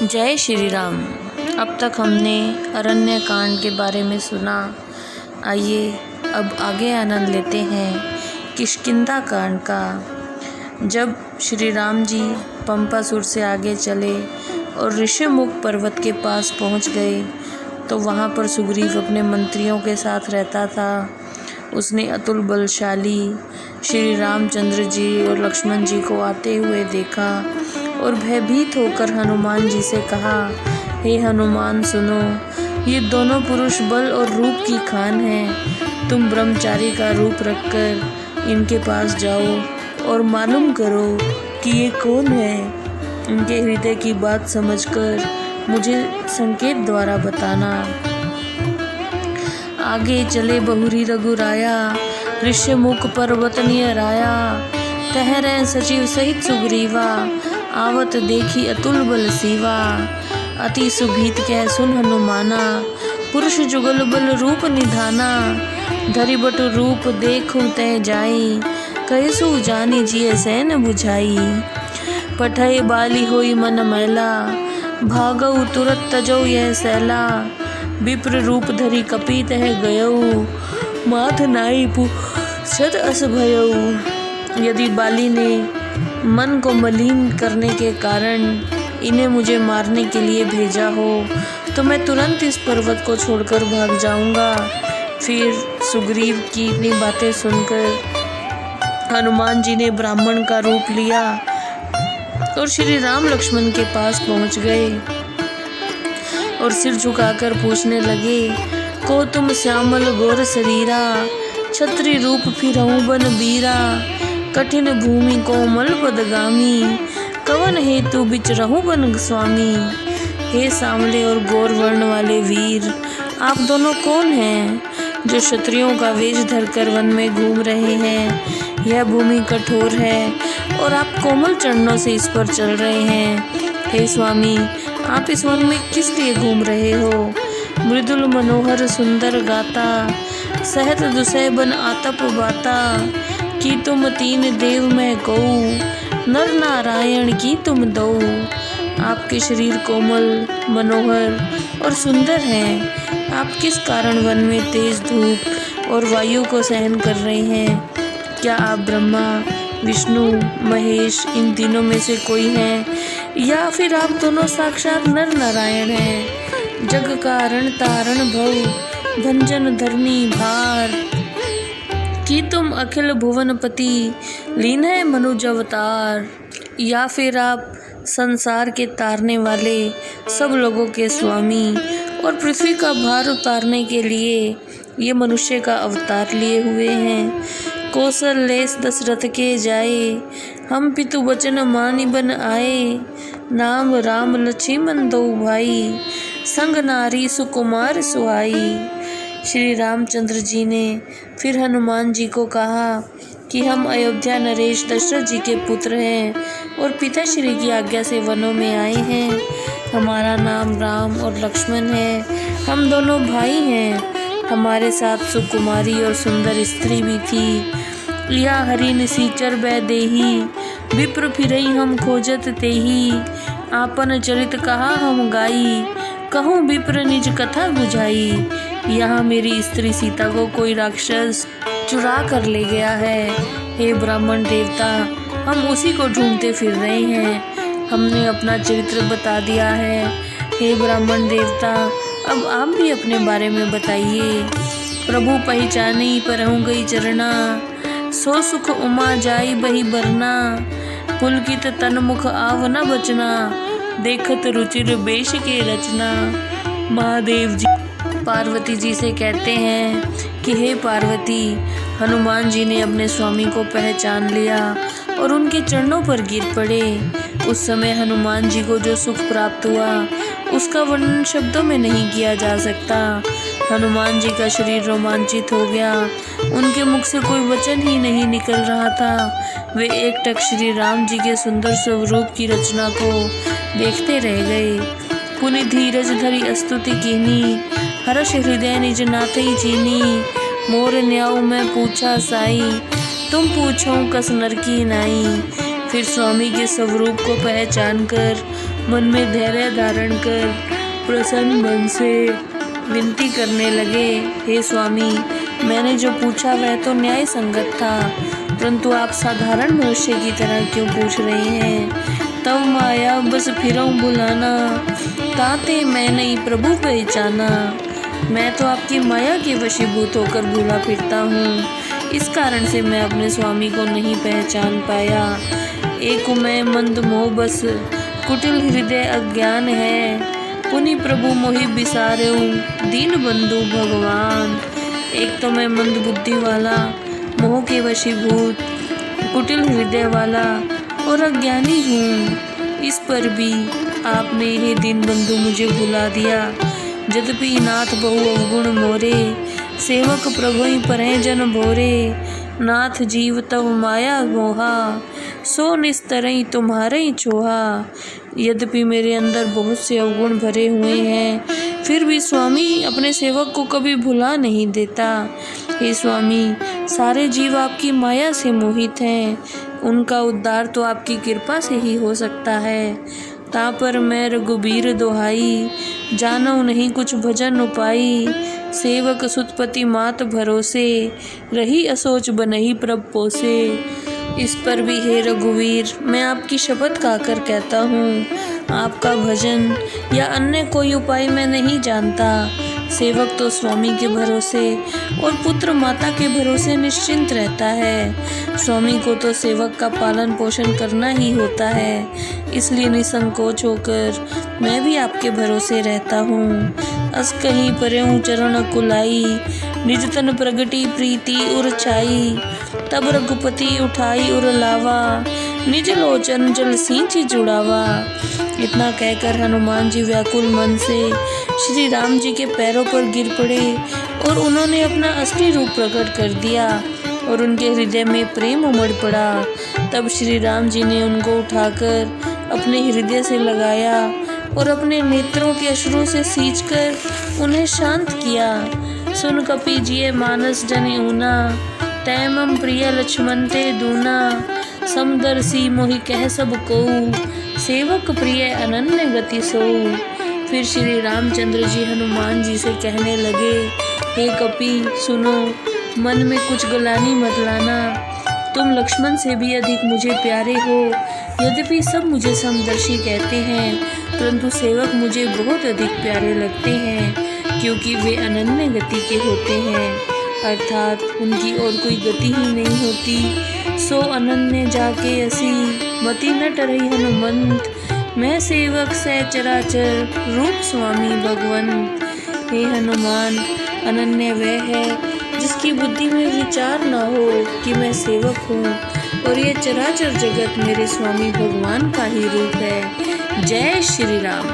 जय श्री राम। अब तक हमने अरण्य कांड के बारे में सुना। आइए अब आगे आनंद लेते हैं किष्किंधा कांड का। जब श्री राम जी पंपासुर से आगे चले और ऋषिमुख पर्वत के पास पहुंच गए तो वहां पर सुग्रीव अपने मंत्रियों के साथ रहता था। उसने अतुल बलशाली श्री रामचंद्र जी और लक्ष्मण जी को आते हुए देखा और भयभीत होकर हनुमान जी से कहा, हे हनुमान सुनो, ये दोनों पुरुष बल और रूप की खान हैं। तुम ब्रह्मचारी का रूप रखकर इनके पास जाओ और मालूम करो कि ये कौन है। इनके हृदय की बात समझकर मुझे संकेत द्वारा बताना। आगे चले बहुरी रघुराया, ऋषिमुख पर्वत नियर आया। ठहरे सचिव सहित सुग्रीवा, आवत देखी अतुल बल सीवा। अति सुभीत कह सुन हनुमाना, पुरुष जुगल बल रूप निधाना। धरि बटु रूप देखूं तै जाई, कैसु जानी जिय सैन बुझाई। पठय बाली होई मन मैला, भागऊ तुरत तजौ यह सैला। विप्र रूप धरि कपि तह गयऊ, माथ नाई पूछत अस भयऊ। यदि बाली ने मन को मलिन करने के कारण इन्हें मुझे मारने के लिए भेजा हो तो मैं तुरंत इस पर्वत को छोड़कर भाग जाऊंगा। फिर सुग्रीव की इतनी बातें सुनकर हनुमान जी ने ब्राह्मण का रूप लिया और श्री राम लक्ष्मण के पास पहुंच गए और सिर झुकाकर पूछने लगे, को तुम श्यामल गोर शरीरा, छत्री रूप फिरहूं बन बीरा। कठिन भूमि कोमल पदगामी, कवन हेतु बिचरहूं बन स्वामी। हे सांवले और गौर वर्ण वाले वीर, आप दोनों कौन हैं जो क्षत्रियों का वेश धरकर वन में घूम रहे हैं। यह भूमि कठोर है और आप कोमल चरणों से इस पर चल रहे हैं। हे स्वामी, आप इस वन में किस लिए घूम रहे हो। मृदुल मनोहर सुंदर गाता, सहत दुसह बन आतप बाता। कि तुम तीन देव में कऊ, नर नारायण की तुम दो। आपके शरीर कोमल, मनोहर और सुंदर हैं। आप किस कारण वन में तेज धूप और वायु को सहन कर रहे हैं। क्या आप ब्रह्मा, विष्णु, महेश इन तीनों में से कोई हैं, या फिर आप दोनों साक्षात नर नारायण हैं। जग कारण तारण भव, भंजन धरनी भार। कि तुम अखिल भुवनपति, लीन है मनुज अवतार। या फिर आप संसार के तारने वाले, सब लोगों के स्वामी और पृथ्वी का भार उतारने के लिए ये मनुष्य का अवतार लिए हुए हैं। कौशलेश दशरथ के जाए, हम पितु वचन मानि बन आए। नाम राम लक्ष्मण दो भाई, संग नारी सुकुमार सुहाई। श्री रामचंद्र जी ने फिर हनुमान जी को कहा कि हम अयोध्या नरेश दशरथ जी के पुत्र हैं और पिताश्री की आज्ञा से वनों में आए हैं। हमारा नाम राम और लक्ष्मण है, हम दोनों भाई हैं। हमारे साथ सुकुमारी और सुंदर स्त्री भी थी। या हरिन सीचर बै देही, विप्र फिरई हम खोजत तेही। आपन चरित कहा हम गाई, कहूँ विप्र निज कथा बुझाई। यहाँ मेरी स्त्री सीता को कोई राक्षस चुरा कर ले गया है। हे ब्राह्मण देवता, हम उसी को ढूंढते फिर रहे हैं। हमने अपना चरित्र बता दिया है। हे ब्राह्मण देवता, अब आप भी अपने बारे में बताइए। प्रभु पहचानी परहु गई चरना, सो सुख उमा जाई बही बरना। पुलकित तन मुख आव न बचना, देखत रुचिर बेश के रचना। महादेव जी पार्वती जी से कहते हैं कि हे पार्वती, हनुमान जी ने अपने स्वामी को पहचान लिया और उनके चरणों पर गिर पड़े। उस समय हनुमान जी को जो सुख प्राप्त हुआ उसका वर्णन शब्दों में नहीं किया जा सकता। हनुमान जी का शरीर रोमांचित हो गया, उनके मुख से कोई वचन ही नहीं निकल रहा था। वे एकटक श्री राम जी के सुंदर स्वरूप की रचना को देखते रह गए। पुनि धीरज धरि स्तुति कीनी, हर्ष हृदय निज नाथई चीनी। मोर न्याऊ मैं पूछा साई, तुम पूछो कस नर की नाई। फिर स्वामी के स्वरूप को पहचान कर मन में धैर्य धारण कर प्रसन्न मन से विनती करने लगे, हे स्वामी, मैंने जो पूछा वह तो न्याय संगत था, परंतु आप साधारण मनुष्य की तरह क्यों पूछ रहे हैं। तब माया बस फिरऊं बुलाना, ताते मैं नहीं प्रभु पहचाना। मैं तो आपकी माया के वशीभूत होकर भूला फिरता हूँ, इस कारण से मैं अपने स्वामी को नहीं पहचान पाया। एक मैं मंद मोह बस, कुटिल हृदय अज्ञान है, पुनि प्रभु मोहि बिसारेऊं, दीन बंधु भगवान। एक तो मैं मंद बुद्धि वाला, मोह के वशीभूत, कुटिल हृदय वाला और अज्ञानी हूँ। इस पर भी आपने हे दीन बंधु मुझे भुला दिया। यद्यपि नाथ बहु अवगुण मोरे, सेवक प्रभु ही परहें जन भोरे। नाथ जीव तव माया मोहा, सो निस्तरई तुम्हारे ही चोहा। यद्यपि मेरे अंदर बहुत से अवगुण भरे हुए हैं, फिर भी स्वामी अपने सेवक को कभी भुला नहीं देता। हे स्वामी, सारे जीव आपकी माया से मोहित हैं, उनका उद्धार तो आपकी कृपा से ही हो सकता है। ता पर मैं रघुबीर दोहाई, जानऊ नहीं कुछ भजन उपाई। सेवक सुतपति मात भरोसे, रही असोच बनही प्रभ पोसे। इस पर भी हे रघुवीर, मैं आपकी शपथ खाकर कहता हूँ, आपका भजन या अन्य कोई उपाय मैं नहीं जानता। सेवक तो स्वामी के भरोसे और पुत्र माता के भरोसे निश्चिंत रहता है। स्वामी को तो सेवक का पालन पोषण करना ही होता है, इसलिए निसंकोच होकर मैं भी आपके भरोसे रहता हूँ। अस कहीं परेऊं चरण कुलाई, निज तन प्रगटी प्रीति उर छाई। तब रघुपति उठाई उर लावा, निज लोचन जल सींची जुड़ावा। इतना कहकर हनुमान जी व्याकुल मन से श्री राम जी के पैरों पर गिर पड़े और उन्होंने अपना असली रूप प्रकट कर दिया और उनके हृदय में प्रेम उमड़ पड़ा। तब श्री राम जी ने उनको उठाकर अपने हृदय से लगाया और अपने नेत्रों के अश्रु से सींचकर उन्हें शांत किया। सुन कपि जिये मानस जन ऊना, तैमम प्रिय लक्ष्मण ते दूना। समदर्शी मोहि कह सब कोउ, सेवक प्रिय अनन्य गति सोउ। फिर श्री रामचंद्र जी हनुमान जी से कहने लगे, हे कपि सुनो, मन में कुछ गलानी मत लाना। तुम लक्ष्मण से भी अधिक मुझे प्यारे हो। यद्यपि सब मुझे समदर्शी कहते हैं, परंतु सेवक मुझे बहुत अधिक प्यारे लगते हैं, क्योंकि वे अनन्य गति के होते हैं, अर्थात उनकी और कोई गति ही नहीं होती। सो अनन्य जाके असी, मति न टरई हनुमंत। मैं सेवक सह चराचर, रूप स्वामी भगवंत। हे हनुमान, अनन्य वह है जिसकी बुद्धि में विचार न हो कि मैं सेवक हूँ, और ये चराचर जगत मेरे स्वामी भगवान का ही रूप है। जय श्री राम।